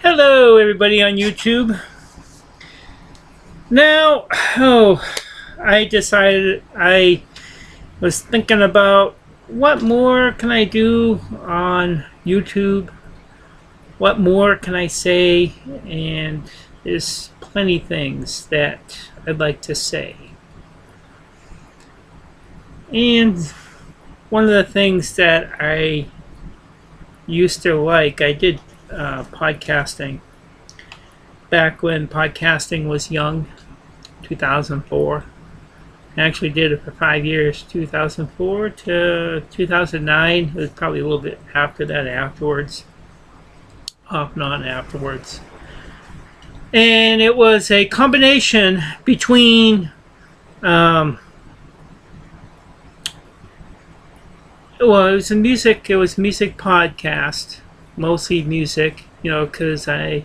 Hello, everybody on YouTube. Now, I decided I was thinking about what more can I do on YouTube? What more can I say? And there's plenty things that I'd like to say. And one of the things that I used to like, I did podcasting back when podcasting was young, 2004. I actually did it for 5 years, 2004 to 2009. It was probably a little bit after that afterwards, off and on afterwards. And it was a combination between it was music podcast, mostly music, because I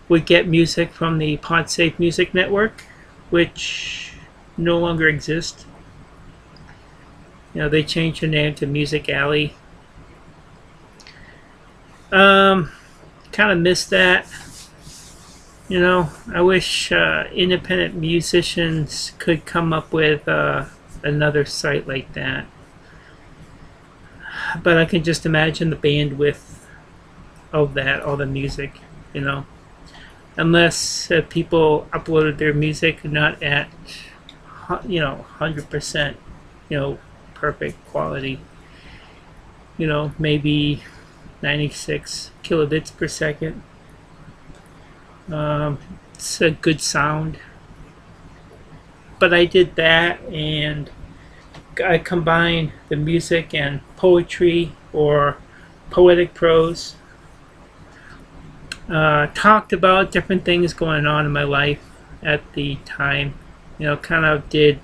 would get music from the PodSafe Music Network, which no longer exists. They changed the name to Music Alley. Kind of missed that. I wish independent musicians could come up with another site like that. But I can just imagine the bandwidth of that, all the music, unless people uploaded their music not at 100% perfect quality, maybe 96 kilobits per second. It's a good sound, but I did that, and I combined the music and poetry or poetic prose. Talked about different things going on in my life at the time. Kind of did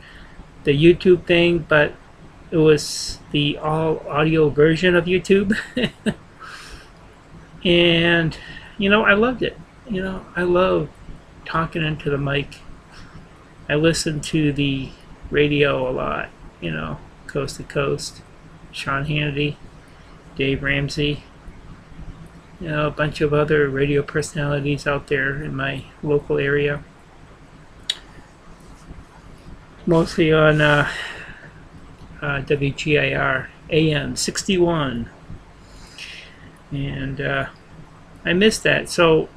the YouTube thing, but it was the all audio version of YouTube. And I loved it. I love talking into the mic. I listen to the radio a lot, Coast to Coast, Sean Hannity, Dave Ramsey, a bunch of other radio personalities out there in my local area. Mostly on WGIR AM 61. And I missed that. So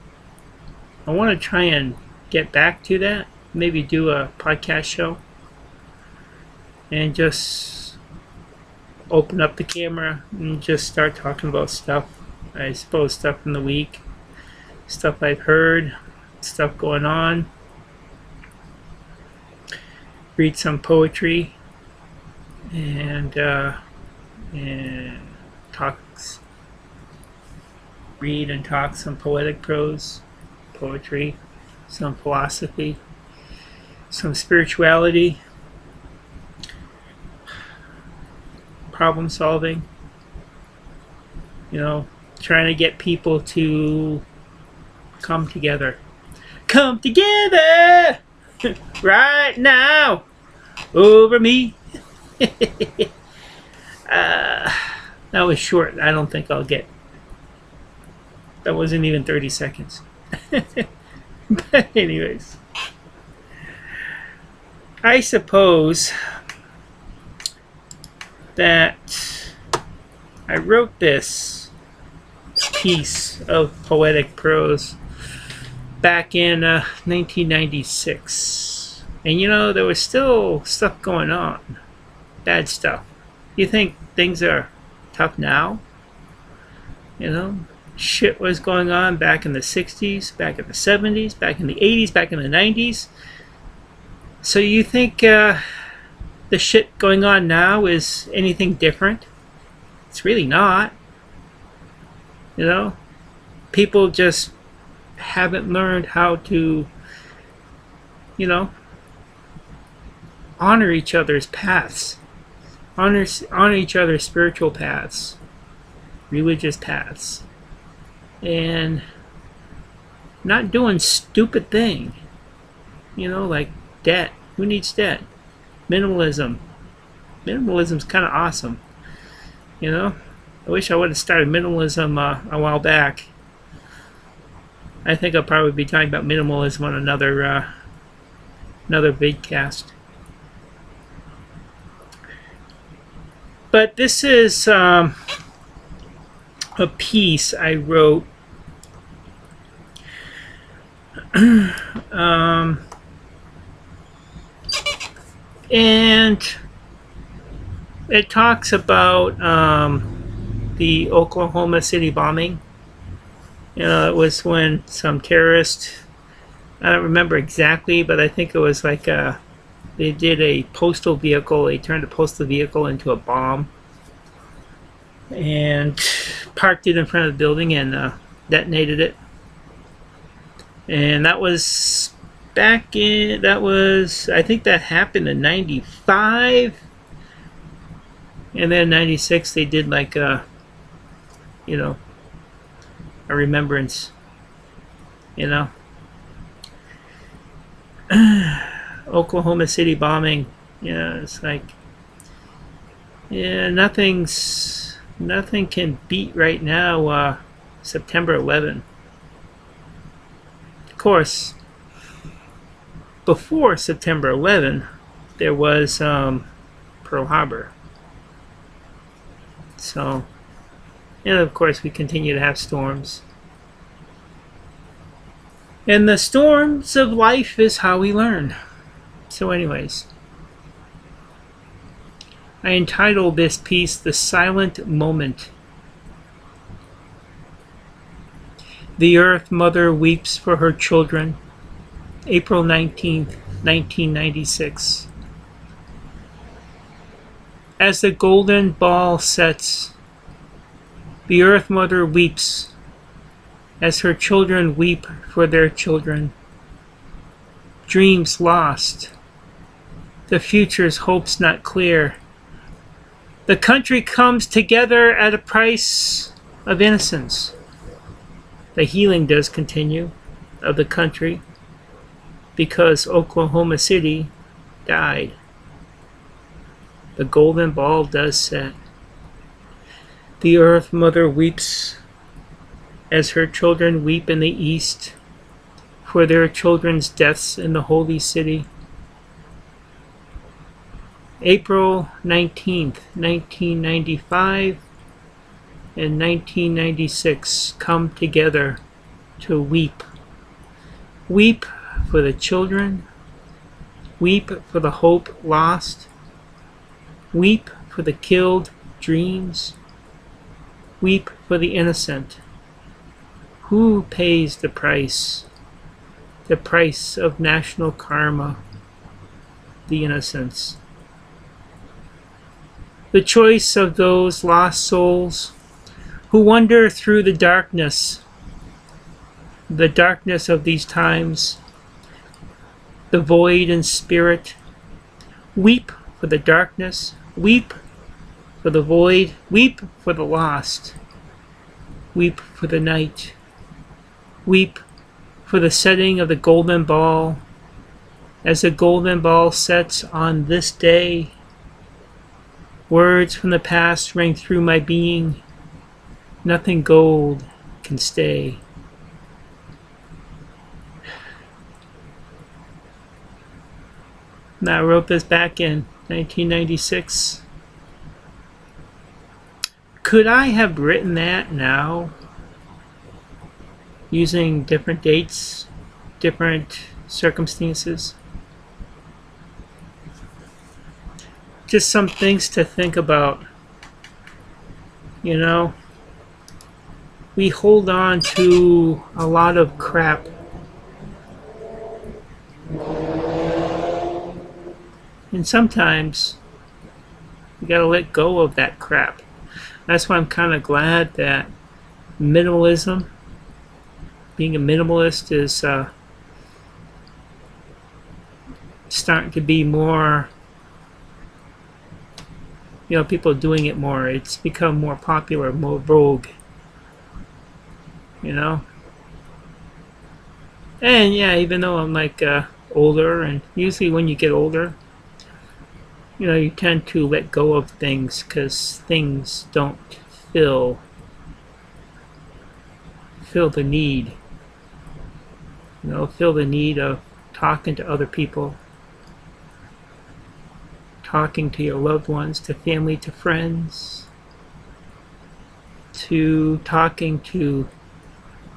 I want to try and get back to that. Maybe do a podcast show. And just open up the camera and just start talking about stuff. I suppose stuff from the week, stuff I've heard, stuff going on. Read some poetry and read and talk some poetic prose, poetry, some philosophy, some spirituality, problem solving, trying to get people to come together. Come together right now over me. That was short. I don't think I'll get. That wasn't even 30 seconds. But anyways, I suppose that I wrote this piece of poetic prose back in 1996. And there was still stuff going on. Bad stuff. You think things are tough now? Shit was going on back in the 60s, back in the 70s, back in the 80s, back in the 90s. So you think the shit going on now is anything different? It's really not. People just haven't learned how to, honor each other's paths, honor each other's spiritual paths, religious paths, and not doing stupid thing, like debt. Who needs debt? Minimalism. Minimalism's kind of awesome. I wish I would have started minimalism a while back. I think I'll probably be talking about minimalism on another vidcast. But this is a piece I wrote and it talks about the Oklahoma City bombing. It was when some terrorists, I don't remember exactly, but I think it was like they did a postal vehicle. They turned a postal vehicle into a bomb and parked it in front of the building and detonated it. And that was I think that happened in 95. And then in 96 they did like a remembrance, Oklahoma City bombing. It's like, nothing can beat right now September 11. Of course, before September 11, there was Pearl Harbor. So, and of course, we continue to have storms. And the storms of life is how we learn. So anyways, I entitled this piece, "The Silent Moment." The Earth Mother weeps for her children. April 19th, 1996. As the golden ball sets, the Earth Mother weeps as her children weep for their children. Dreams lost. The future's hopes not clear. The country comes together at a price of innocence. The healing does continue of the country because Oklahoma City died. The golden ball does set. The Earth Mother weeps as her children weep in the east for their children's deaths in the holy city. April 19th, 1995 and 1996 come together to weep. Weep for the children. Weep for the hope lost. Weep for the killed dreams. Weep for the innocent. Who pays the price? The price of national karma. The innocents. The choice of those lost souls who wander through the darkness of these times, the void in spirit. Weep for the darkness, weep for the void, weep for the lost, weep for the night, weep for the setting of the golden ball, as the golden ball sets on this day. Words from the past ring through my being. Nothing gold can stay. Now, I wrote this back in 1996. Could I have written that now using different dates, different circumstances? Just some things to think about. We hold on to a lot of crap. And sometimes you gotta let go of that crap. That's why I'm kind of glad that minimalism, being a minimalist, is starting to be more, people are doing it more. It's become more popular, more vogue. And yeah, even though I'm like older, and usually when you get older, you tend to let go of things because things don't fill the need. feel the need of talking to other people, talking to your loved ones, to family, to friends, to talking to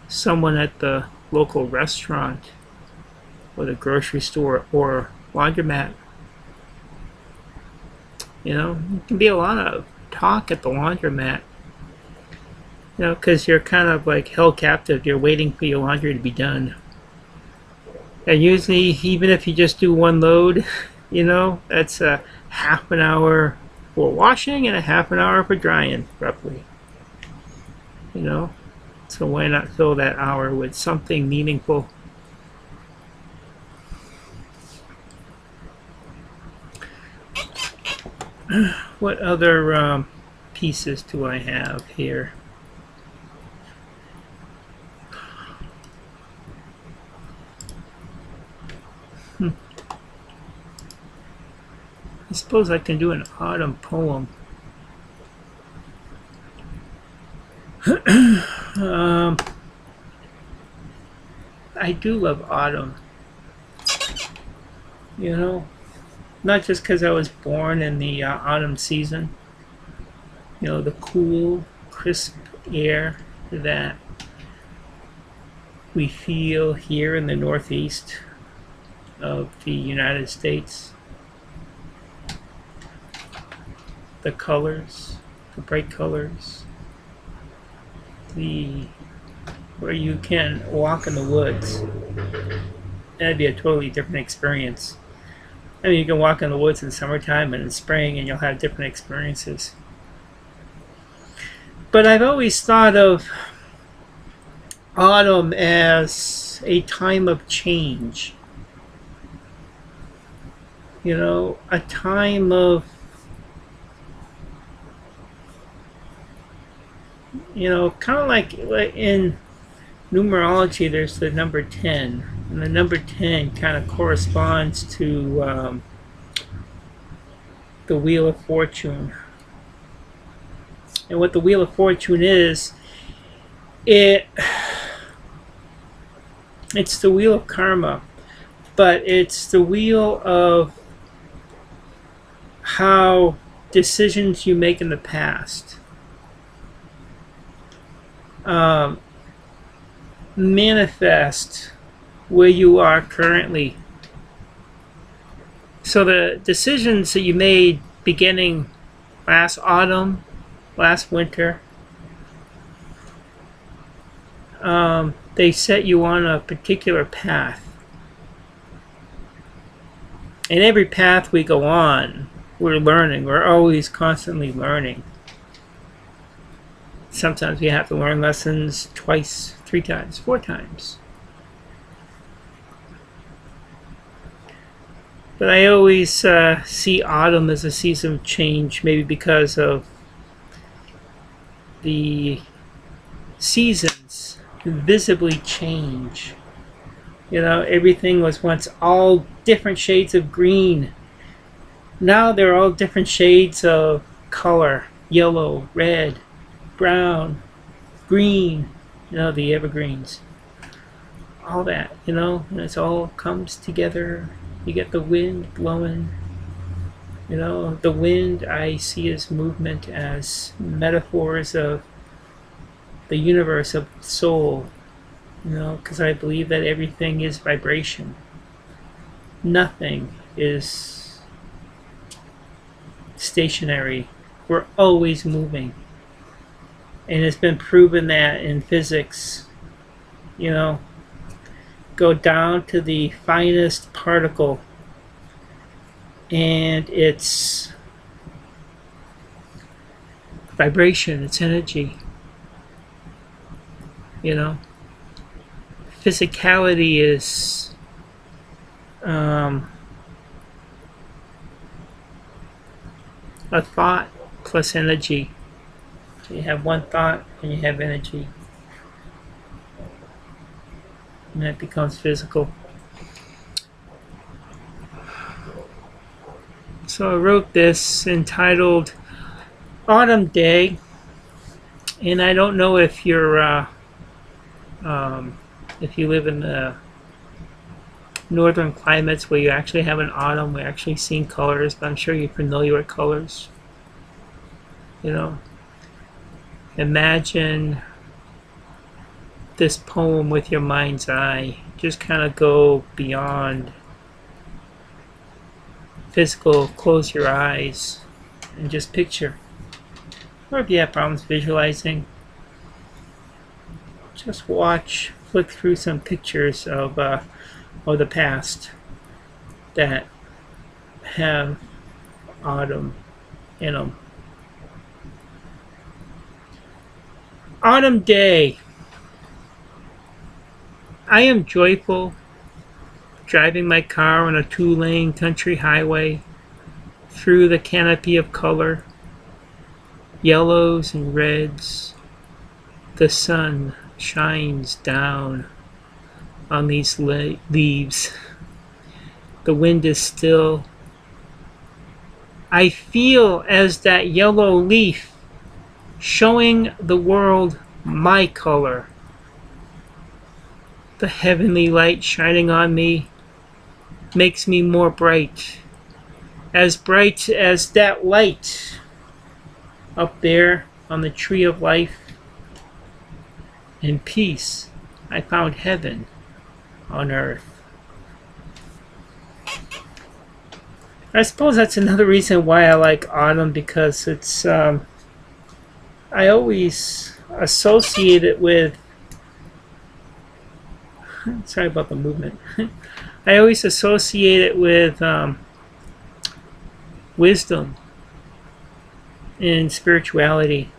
someone at the local restaurant or the grocery store or laundromat. It can be a lot of talk at the laundromat, because you're kind of like held captive. You're waiting for your laundry to be done. And usually, even if you just do one load, that's a half an hour for washing and a half an hour for drying, roughly. So why not fill that hour with something meaningful? What other pieces do I have here? I suppose I can do an autumn poem. I do love autumn. Not just because I was born in the autumn season. The cool, crisp air that we feel here in the northeast of the United States. The colors, the bright colors, where you can walk in the woods. That'd be a totally different experience. I mean, you can walk in the woods in summertime and in spring, and you'll have different experiences. But I've always thought of autumn as a time of change. A time of, kind of like in numerology, there's the number 10. And the number 10 kind of corresponds to the Wheel of Fortune. And what the Wheel of Fortune is, it's the wheel of karma, but it's the wheel of how decisions you make in the past manifest where you are currently. So the decisions that you made beginning last autumn, last winter, they set you on a particular path. And every path we go on, we're learning. We're always constantly learning. Sometimes we have to learn lessons twice, 3 times, 4 times. But I always see autumn as a season of change, maybe because of the seasons visibly change. Everything was once all different shades of green. Now they're all different shades of color: yellow, red, brown, green, the evergreens. All that, and it all comes together. You get the wind blowing. The wind I see as movement, as metaphors of the universe, of the soul. Because I believe that everything is vibration. Nothing is stationary. We're always moving. And it's been proven that in physics, go down to the finest particle, and it's vibration, it's energy. Physicality is a thought plus energy. You have one thought and you have energy, and that becomes physical. So I wrote this entitled Autumn Day, and I don't know if you're if you live in the northern climates where you actually have an autumn, we're actually seeing colors, but I'm sure you're familiar with colors. You know, imagine this poem with your mind's eye. Just kind of go beyond physical, close your eyes, and just picture. Or if you have problems visualizing, just watch, flick through some pictures of the past that have autumn in them. Autumn day. I am joyful driving my car on a 2-lane country highway through the canopy of color, yellows and reds. The sun shines down on these leaves. The wind is still. I feel as that yellow leaf showing the world my color. The heavenly light shining on me makes me more bright as that light up there on the tree of life. In peace, I found heaven on earth. I suppose that's another reason why I like autumn, because it's I always associate it with, sorry about the movement. I always associate it with wisdom and spirituality.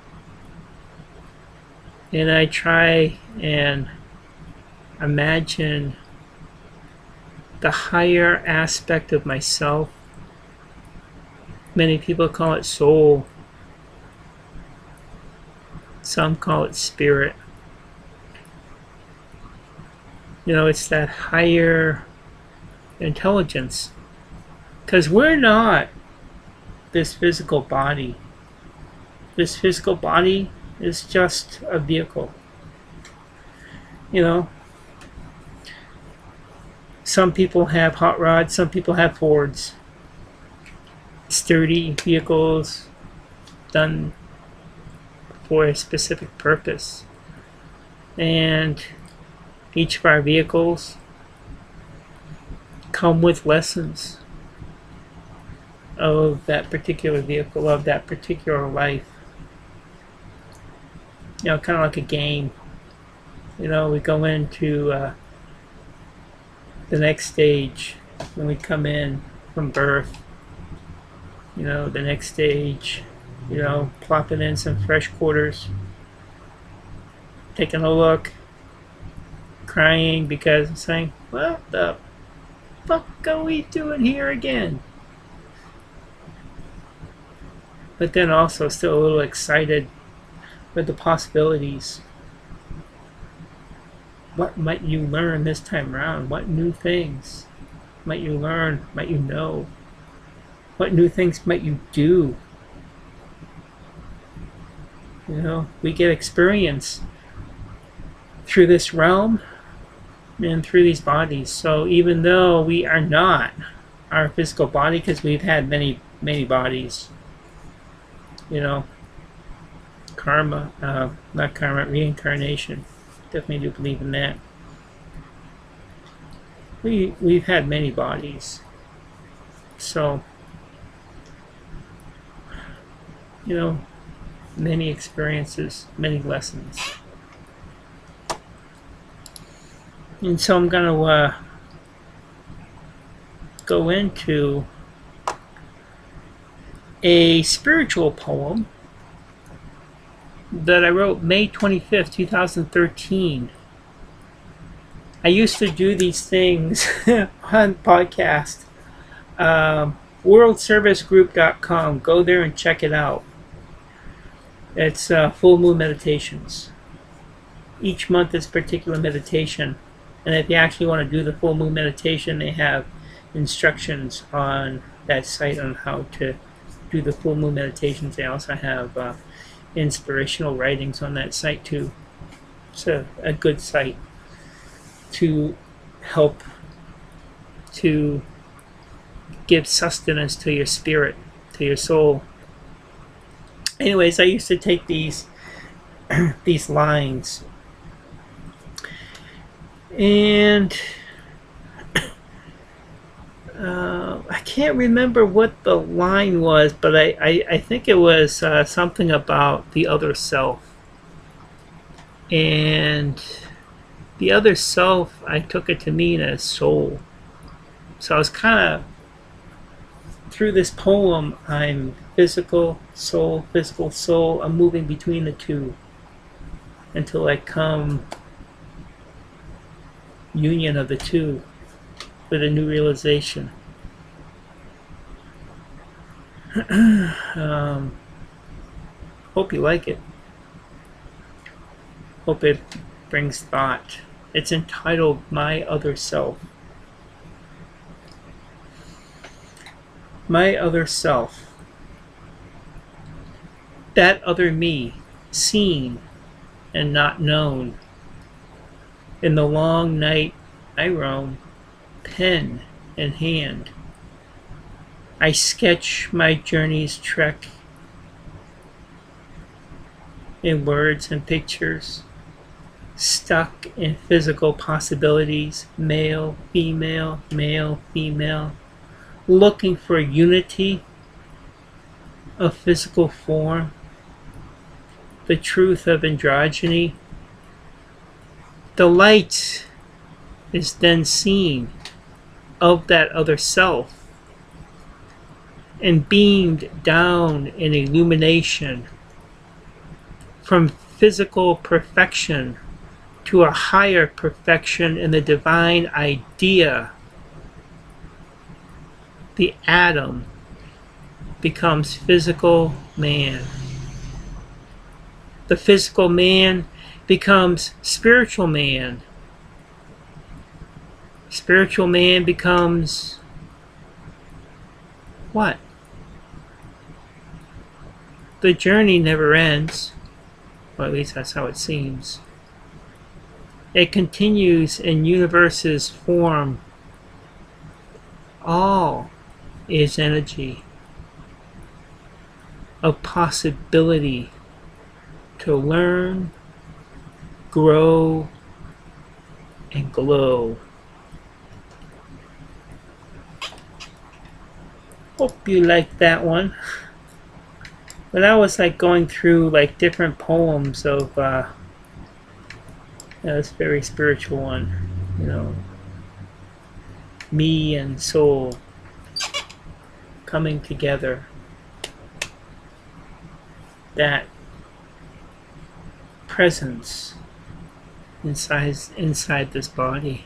And I try and imagine the higher aspect of myself. Many people call it soul. Some call it spirit. You know, it's that higher intelligence. Because we're not this physical body. This physical body is just a vehicle. You know, some people have hot rods, some people have Fords. Sturdy vehicles done for a specific purpose. And each of our vehicles come with lessons of that particular vehicle, of that particular life. You know, kind of like a game. You know, we go into the next stage when we come in from birth. You know, the next stage, you know, plopping in some fresh quarters, taking a look, crying because I'm saying, what the fuck are we doing here again? But then also still a little excited with the possibilities. What might you learn this time around? What new things might you learn? Might you know? What new things might you do? You know, we get experience through this realm and through these bodies. So even though we are not our physical body, because we've had many bodies, you know, not karma, reincarnation. Definitely do believe in that. We've had many bodies. So, you know, many experiences, many lessons. And so I'm going to go into a spiritual poem that I wrote May 25th, 2013. I used to do these things on podcast. WorldServiceGroup.com. Go there and check it out. It's full moon meditations. Each month is particular meditation. And if you actually want to do the full moon meditation, they have instructions on that site on how to do the full moon meditations. They also have inspirational writings on that site too. It's a good site to help to give sustenance to your spirit, to your soul. Anyways, I used to take these these lines, and I can't remember what the line was, but I think it was something about the other self. And the other self, I took it to mean as soul. So I was kind of, through this poem, I'm physical soul, I'm moving between the two until I come union of the two with a new realization. Hope you like it. Hope it brings thought. It's entitled My Other Self. My other self. That other me, seen and not known. In the long night I roam, pen in hand. I sketch my journey's trek in words and pictures, stuck in physical possibilities, male, female, looking for unity of physical form, the truth of androgyny. The light is then seen of that other self and beamed down in illumination from physical perfection to a higher perfection in the divine idea. The atom becomes physical man. The physical man becomes spiritual man. Spiritual man becomes what? The journey never ends, or at least that's how it seems. It continues in universe's form. All is energy of possibility to learn, grow, and glow. Hope you liked that one. But I was like going through like different poems of this very spiritual one, you know, me and soul coming together. That presence inside this body.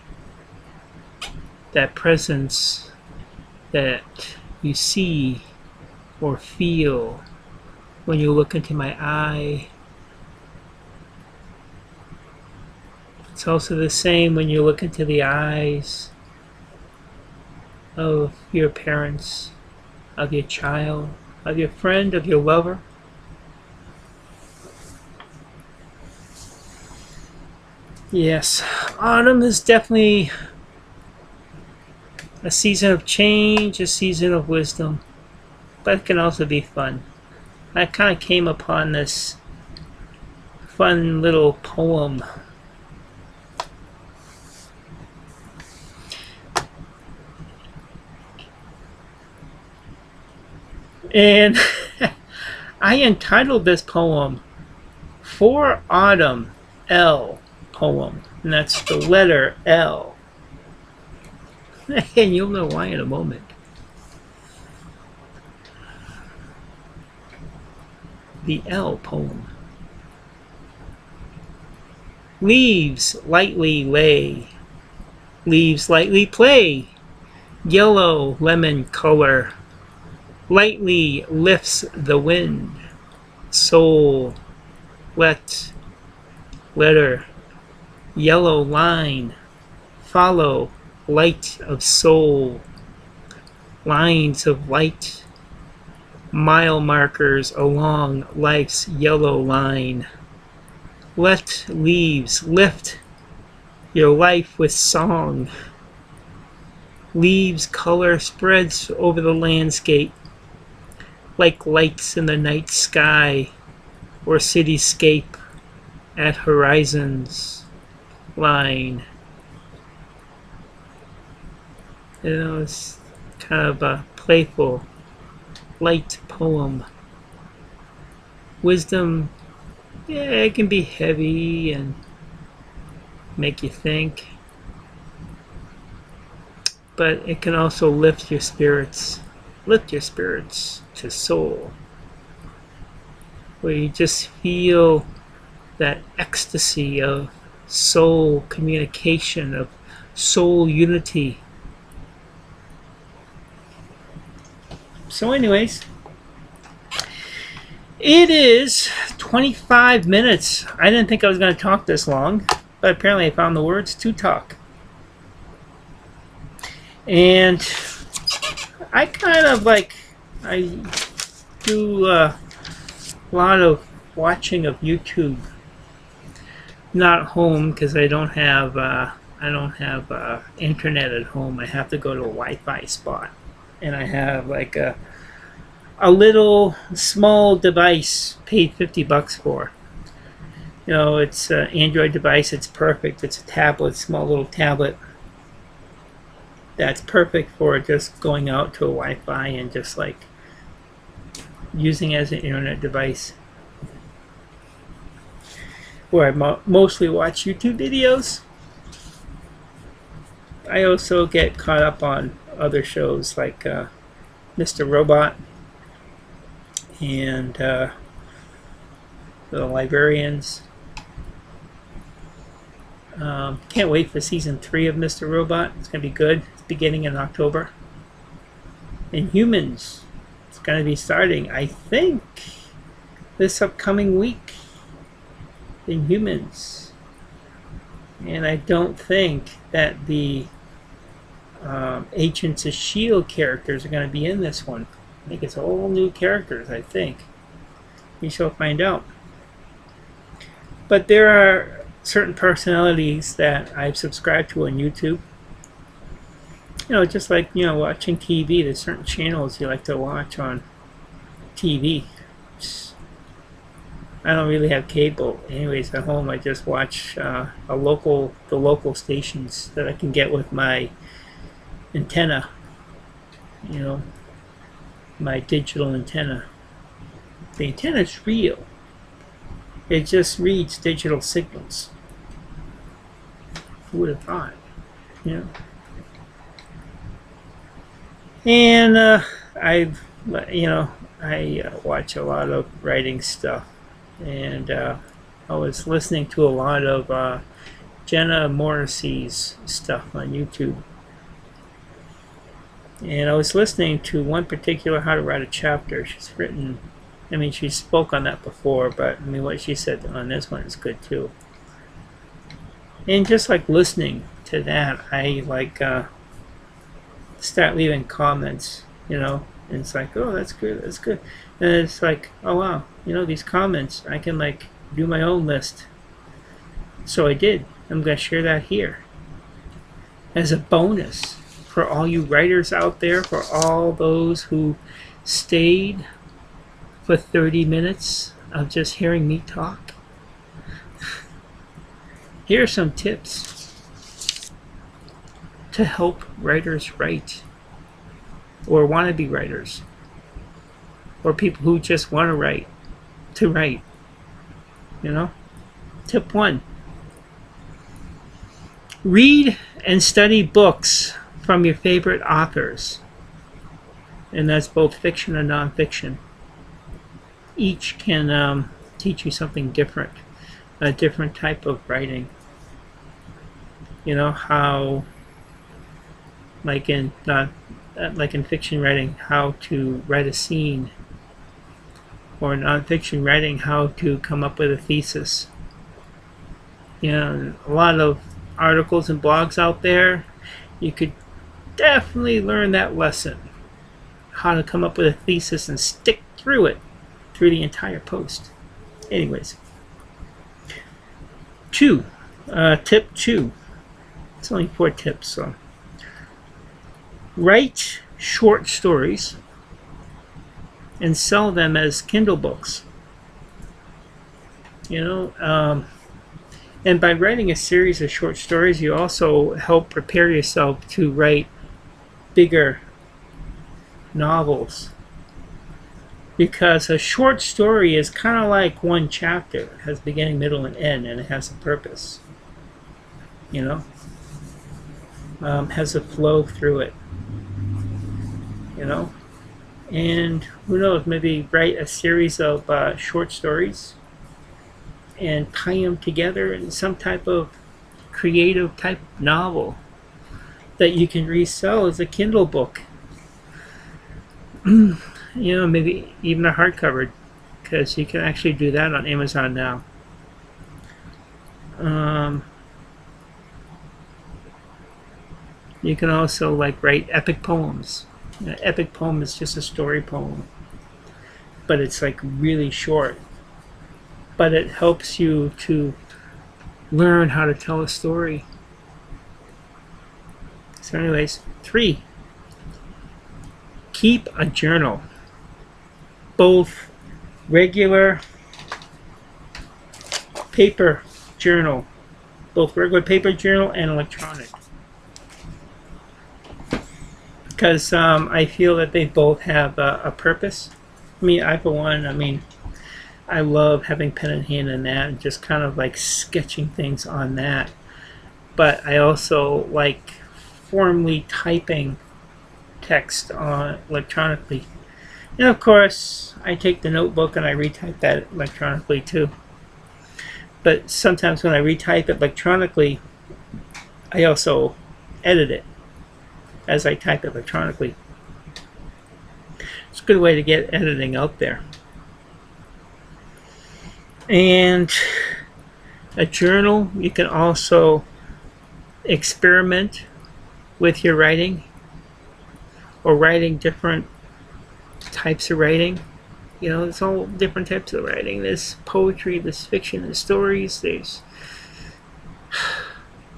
That presence that you see or feel when you look into my eye. It's also the same when you look into the eyes of your parents, of your child, of your friend, of your lover. Yes, autumn is definitely a season of change, a season of wisdom, but it can also be fun. I kind of came upon this fun little poem. And I entitled this poem For Autumn L Poem. And that's the letter L. And you'll know why in a moment. The L poem. Leaves lightly lay, leaves lightly play, yellow lemon color, lightly lifts the wind, soul, letter, yellow line, follow, light of soul, lines of light, mile markers along life's yellow line. Let leaves lift your life with song. Leaves color spreads over the landscape like lights in the night sky or cityscape at horizon's line. It's kind of a playful, light poem. Wisdom, yeah, it can be heavy and make you think, but it can also lift your spirits to soul, where you just feel that ecstasy of soul communication, of soul unity. So anyways, it is 25 minutes. I didn't think I was going to talk this long, but apparently I found the words to talk. And I kind of I do a lot of watching of YouTube. Not home because I don't have internet at home. I have to go to a Wi-Fi spot, and I have like a little small device paid $50 for. You know, it's an Android device. It's perfect. It's a tablet, small little tablet. That's perfect for just going out to a Wi-Fi and just like using it as an internet device. Where I mostly watch YouTube videos. I also get caught up on other shows like Mr. Robot and The Librarians. Can't wait for season 3 of Mr. Robot. It's going to be good. It's beginning in October. Inhumans. It's going to be starting, I think, this upcoming week. Inhumans. And I don't think that the Agents of S.H.I.E.L.D. characters are going to be in this one. I think it's all new characters, I think. We shall find out. But there are certain personalities that I've subscribed to on YouTube. You know, just like, you know, watching TV. There's certain channels you like to watch on TV. I don't really have cable. Anyways, at home I just watch the local stations that I can get with my antenna. You know, my digital antenna. The antenna is real. It just reads digital signals. Who would have thought? You know. And I watch a lot of writing stuff. And I was listening to a lot of Jenna Morrissey's stuff on YouTube. And I was listening to one particular How to Write a Chapter. She's written, I mean, she spoke on that before, but I mean, what she said on this one is good too. And just like listening to that, I like start leaving comments, you know, and it's like, oh, that's good, that's good. And it's like, oh wow, you know, these comments, I can like do my own list. So I did. I'm going to share that here as a bonus for all you writers out there, for all those who stayed for 30 minutes of just hearing me talk. Here are some tips to help writers write, or wannabe writers, or people who just want to write, you know. Tip 1. Read and study books from your favorite authors. And that's both fiction and nonfiction. Each can teach you something different, a different type of writing. You know, how, like in fiction writing, how to write a scene, or nonfiction writing, how to come up with a thesis. You know, a lot of articles and blogs out there, you could definitely learn that lesson, how to come up with a thesis and stick through it through the entire post. Anyways, tip 2. It's only 4 tips, so write short stories and sell them as Kindle books. You know, and by writing a series of short stories, you also help prepare yourself to write bigger novels. Because a short story is kind of like one chapter. It has beginning, middle, and end, and it has a purpose. You know, has a flow through it. You know, and who knows? Maybe write a series of short stories and tie them together in some type of creative type novel that you can resell as a Kindle book. You know, maybe even a hardcover, because you can actually do that on Amazon now. You can also like write epic poems. An epic poem is just a story poem, but it's like really short. But it helps you to learn how to tell a story. So anyways, 3, keep a journal. Both regular paper journal. Both regular paper journal and electronic. Because I feel that they both have a purpose. I mean, I for one, I love having pen in hand in that and just kind of like sketching things on that. But I also like formally typing text on electronically. And of course, I take the notebook and I retype that electronically too. But sometimes when I retype it electronically, I also edit it as I type it electronically. It's a good way to get editing out there. And a journal, you can also experiment with your writing, or writing different types of writing. You know, there's all different types of writing. There's poetry, there's fiction, there's stories, there's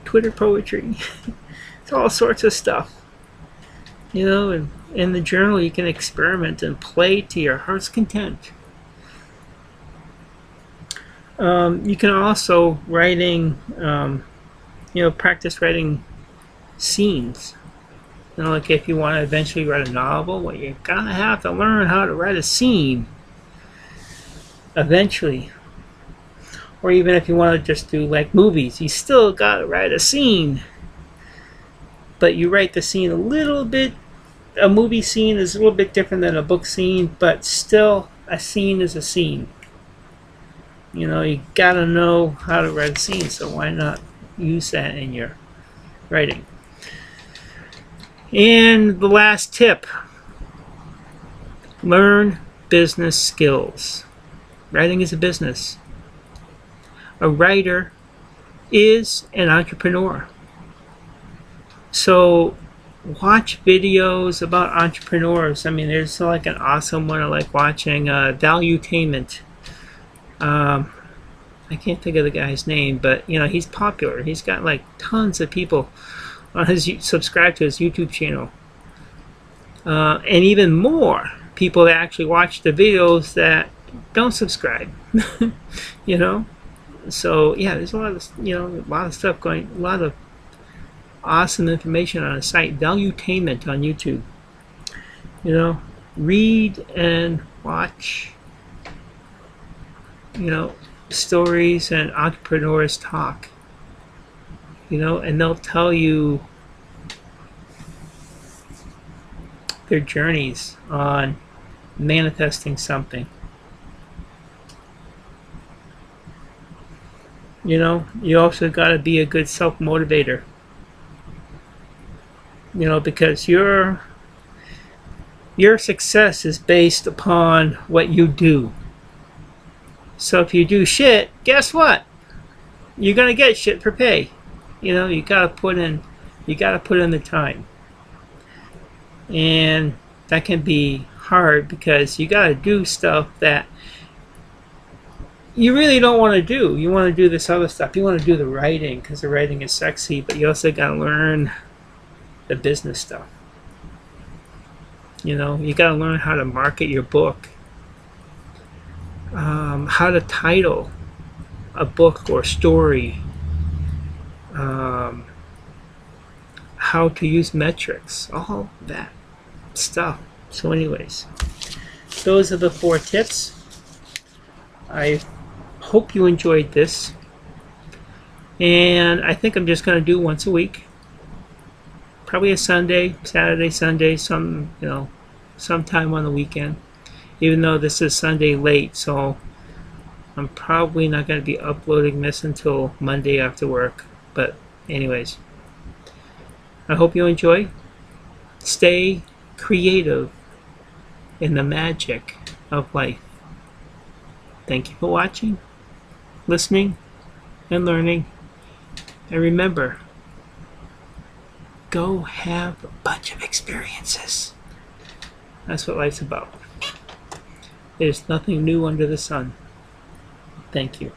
Twitter poetry. It's all sorts of stuff. You know, and in the journal you can experiment and play to your heart's content. You can also practice writing scenes. You know, like if you want to eventually write a novel, well, you're gonna have to learn how to write a scene eventually. Or even if you want to just do like movies, you still gotta write a scene. But you write the scene a little bit. A movie scene is a little bit different than a book scene, but still a scene is a scene. You know, you gotta know how to write a scene, so why not use that in your writing? And the last tip, learn business skills. Writing is a business. A writer is an entrepreneur. So watch videos about entrepreneurs. I mean, there's like an awesome one I like watching, Valuetainment. I can't think of the guy's name, but you know, he's popular. He's got like tons of people on his subscribe to his YouTube channel, and even more people that actually watch the videos that don't subscribe. You know, so yeah, there's a lot of a lot of stuff going, a lot of awesome information on a site, Valuetainment on YouTube. You know, read and watch, you know, stories and entrepreneurs talk, you know, and they'll tell you their journeys on manifesting something. You know, you also got to be a good self-motivator, you know, because your success is based upon what you do. So if you do shit, guess what? You're gonna get shit for pay. You know, you gotta put in the time, and that can be hard because you gotta do stuff that you really don't want to do. You want to do this other stuff. You want to do the writing because the writing is sexy, but you also gotta learn the business stuff. You know, you got to learn how to market your book, how to title a book or story, um, how to use metrics, all that stuff. So anyways, those are the 4 tips. I hope you enjoyed this. And I think I'm just going to do once a week. Probably a Sunday, Saturday, Sunday, sometime on the weekend. Even though this is Sunday late, so I'm probably not going to be uploading this until Monday after work. But anyways, I hope you enjoy. Stay creative in the magic of life. Thank you for watching, listening, and learning. And remember, go have a bunch of experiences. That's what life's about. There's nothing new under the sun. Thank you.